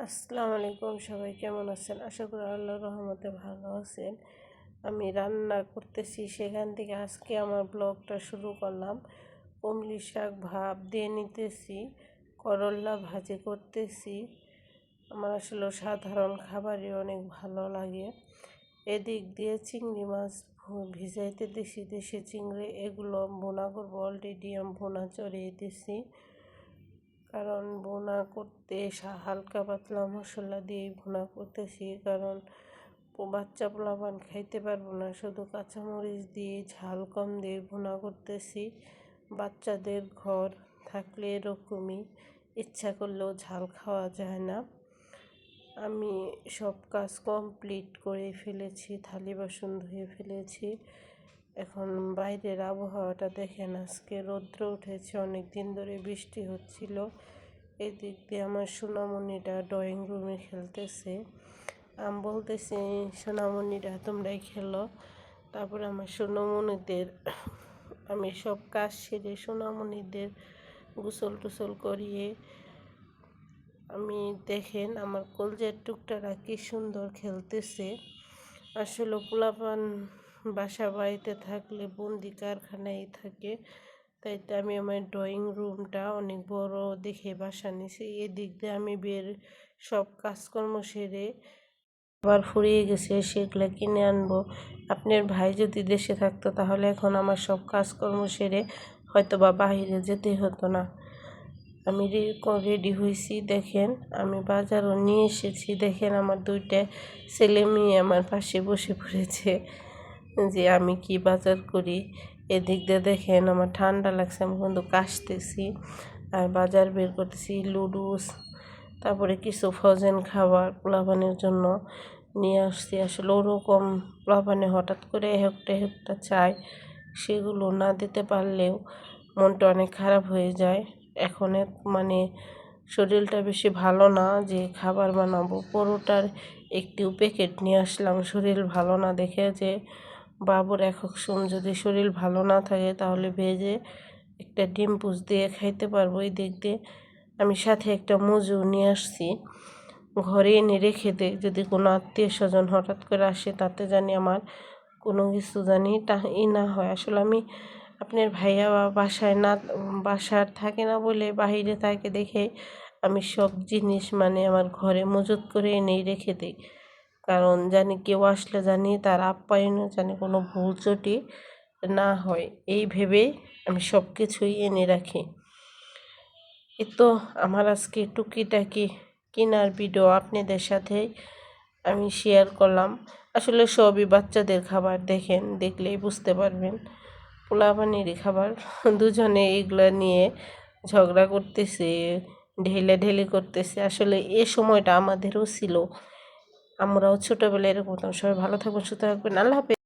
আসসালামু আলাইকুম, সবাই কেমন আছেন? আশা করি আল্লাহর রহমতে ভালো আছেন। আমি রান্না করতেছি, সেখান থেকে আজকে আমার ব্লগটা শুরু করলাম। কুমড়ি শাক ভাপ দিয়ে নিতেছি, করল্লা ভাজি করতেছি। আমার আসলে সাধারণ খাবারই অনেক ভালো লাগে। এদিক দিয়ে চিংড়ি মাছ ভিজাইতে দিছি, দেশি চিংড়ি, এগুলো ভুনা করবো। অলরেডি আমি ভুনা চড়িয়ে দিছি, কারণ ভুনা করতে হালকা পাতলা মশলা দিয়ে ভুনা করতেছি, কারণ বাচ্চা পোলাপান খাইতে পারবো না। শুধু কাঁচামরিচ দিয়ে ঝাল কম দিয়ে ভুনা করতেছি। বাচ্চাদের ঘর থাকলে এরকমই, ইচ্ছা করলেও ঝাল খাওয়া যায় না। আমি সব কাজ কমপ্লিট করে ফেলেছি, থালি বাসন ধুয়ে ফেলেছি। এখন বাইরের আবহাওয়াটা দেখেন, আজকে রৌদ্র উঠেছে, অনেক দিন ধরে বৃষ্টি হচ্ছিল। এদিক দিয়ে আমার সোনামণিটা ড্রয়িং রুমে খেলতেছে। আমি বলতেছি, সোনামণিরা তোমরাই খেলো। তারপরে আমার সোনামণিদের আমি সব কাজ সেরে সোনামণিদের গোসল টোসল করিয়ে আমি দেখেন আমার কলজের টুকটারা কি সুন্দর খেলতেছে। আসলে পোলাপান বাসা বাড়িতে থাকলে বন্দি কারখানায় থাকে, তাই তো আমি আমার ড্রয়িং রুমটা অনেক বড় দেখে বাসা নিছি। এদিক দিয়ে আমি সব কাজকর্ম সেরে আবার ফুরিয়ে গেছে, সেগুলো কিনে আনবো। আপনার ভাই যদি দেশে থাকতো তাহলে এখন আমার সব কাজকর্ম সেরে হয়তো বা বাহিরে যেতে হতো না। আমি রেডি হয়েছি, দেখেন আমি বাজারও নিয়ে এসেছি। দেখেন আমার দুইটা ছেলে মেয়ে আমার পাশে বসে পড়েছে যে আমি কি বাজার করি। এদিক দিয়ে দেখেন আমার ঠান্ডা লাগছে, আমি কিন্তু কাশতেছি আর বাজার বের করতেছি। লুডুস, তারপরে কিছু ফ্রোজেন খাবার পোলাপানের জন্য নিয়ে আসছি। আসলে ওরকম পোলাপানে হঠাৎ করে একটা চায়, সেগুলো না দিতে পারলেও মনটা অনেক খারাপ হয়ে যায়। এখন মানে শরীরটা বেশি ভালো না যে খাবার বানাবো। পরোটার একটি প্যাকেট নিয়ে আসলাম, শরীর ভালো না দেখে, যে বাবুর একক যদি শরীর ভালো না থাকে তাহলে ভেজে একটা ডিম পুষ দিয়ে খাইতে পারবো। এই দিক দিয়ে আমি সাথে একটা মজু নিয়ে আসছি, ঘরে এনে রেখে দেয়, যদি কোনো আত্মীয় স্বজন হঠাৎ করে আসে তাতে জানি আমার কোনো কিছু জানি না হয়। আসলে আমি আপনার ভাইয়া বাসায় না, বাসার থাকে না বলে বাহিরে থাকে দেখে আমি সব জিনিস মানে আমার ঘরে মজুত করে এনেই রেখে দিই, কারণ জানি কেউ আসলে জানি তার আপ্যায়নে জানি কোনো ভুল ত্রুটি না হয়, এই ভেবেই আমি সব কিছুই এনে রাখি। এ তো আমার আজকে টুকিটাকি কেনার ভিডিও আপনাদের সাথে আমি শেয়ার করলাম। আসলে সবই বাচ্চাদের খাবার, দেখেন দেখলেই বুঝতে পারবেন পোলাপানিরই খাবার। দুজনে এগুলো নিয়ে ঝগড়া করতেছে, ঢেলে করতেছে। আসলে এ সময়টা আমাদেরও ছিল, আমরাও ছোটোবেলায় এরকম। সবাই ভালো থাকবেন, সুস্থ থাকবেন, আল্লাহ হাফেজ।